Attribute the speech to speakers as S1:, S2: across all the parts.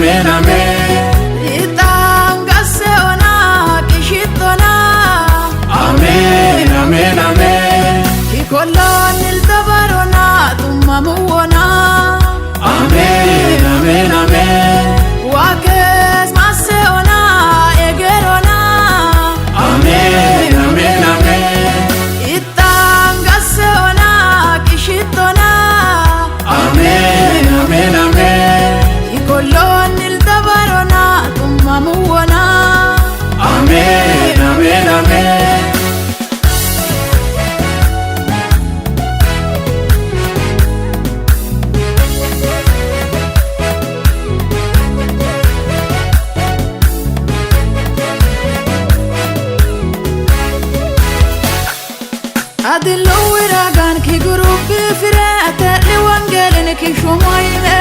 S1: amen amen
S2: itangaseona kishitona
S1: amen amen amen
S2: kikolon ildabarona tumamuona
S1: amen amen amen
S2: wakes maseona egerona
S1: amen amen amen
S2: itangaseona kishitona
S1: amen amen amen
S2: kikolon ildabarona tumamuona
S1: amen amen amen
S2: adillo wiragan ki gurubi firate li wangelin ki shumayme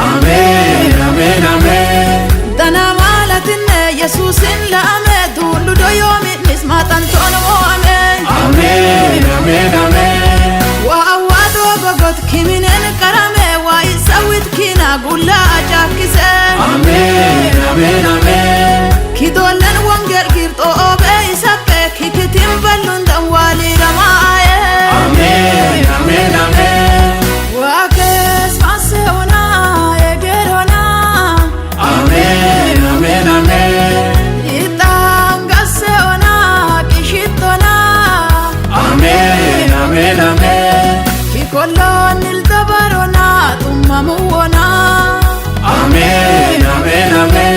S1: amen amen amen
S2: dana malatinne yesusin la amedu ludo yomi nismatan tono amen
S1: amen amen amen
S2: wa awado gogot kiminen karame wa isawit kina gulla jakise
S1: amen amen amen
S2: kidolen wangel girto obe isakke kikitim ballun dawali ramaye
S1: amen amen amen
S2: wakes maseona egerona
S1: amen amen amen
S2: itangaseona kishitona
S1: amen amen amen
S2: kikolon ildabarona tumamuona
S1: amen amen amen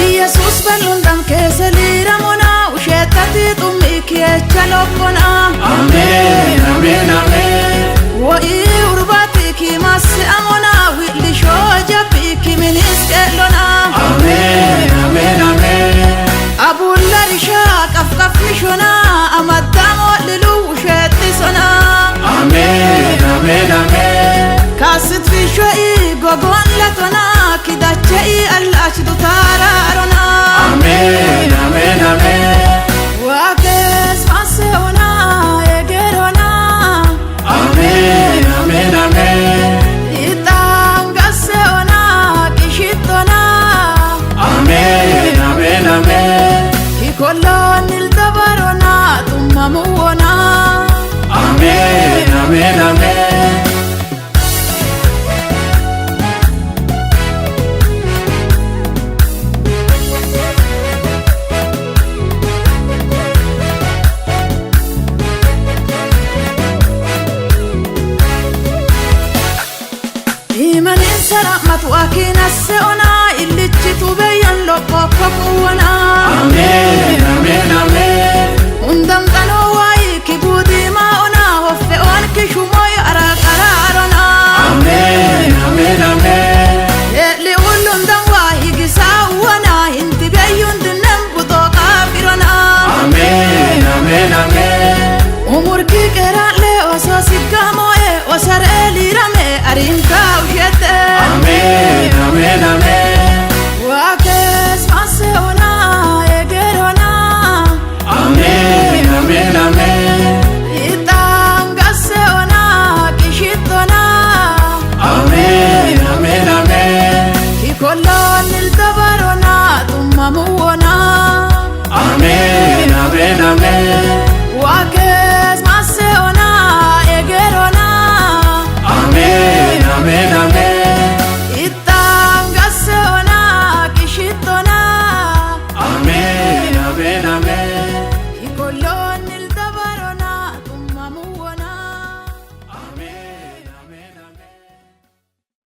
S2: ኢየሱስ በሉንዳም ከሰሊራሞና ውሸታቲ ጡሚኪ ቸሎኮና
S1: amen amen amen
S2: ወኢ ኡርባቲኪ ማስአሞና ዊልሾ ጃፒኪ ሚኒስቀሎና
S1: amen amen amen
S2: አቡላ ሪሻ ቀፍቀፍሚሾና አማዳሞ ልሉ ውሸቲሶና
S1: amen amen amen
S2: ካስት ፊሾኢ ጎጎንለቶና ኪዳቸኢ አላችቱ ታራሮና
S1: amen amen amen
S2: ዋኬስ ማሴኦና የጌሮና
S1: amen amen amen
S2: itangaseona kishitona
S1: amen amen amen
S2: kikolon ildabarona tumamuona
S1: amen amen amen
S2: imanin saramat wakinaseona illichitu beyan loqoqoquwana
S1: amen amen amen
S2: undamtano wayi kibudimaona hoffeon kishumoy araqararona
S1: amen amen amen
S2: eli ullundam wahi gisawana inti beyun dinnem butoqafirona
S1: amen amen amen
S2: umur ki kerale oso siggamoe osare lirame arinka ushete
S1: amen amen amen
S2: wakes maseona egerona
S1: amen amen amen
S2: itangaseona kishitona
S1: amen amen amen
S2: kikolon ildabarona tumamuona
S1: amen amen amen